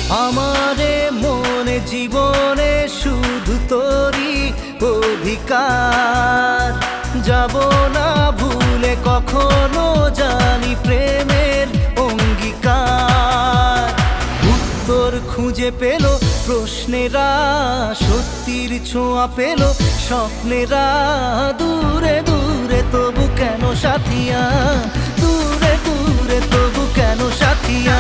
আমারে মনে জীবনে শুধু তোরই অধিকার, যাব না ভুলে কখনো জানি প্রেমের অঙ্গীকার। উত্তর খুঁজে পেল প্রশ্নেরা, সত্যির ছোঁয়া পেল স্বপ্নেরা, দূরে দূরে তবু কেন সাথিয়া, দূরে দূরে তবু কেন সাথিয়া।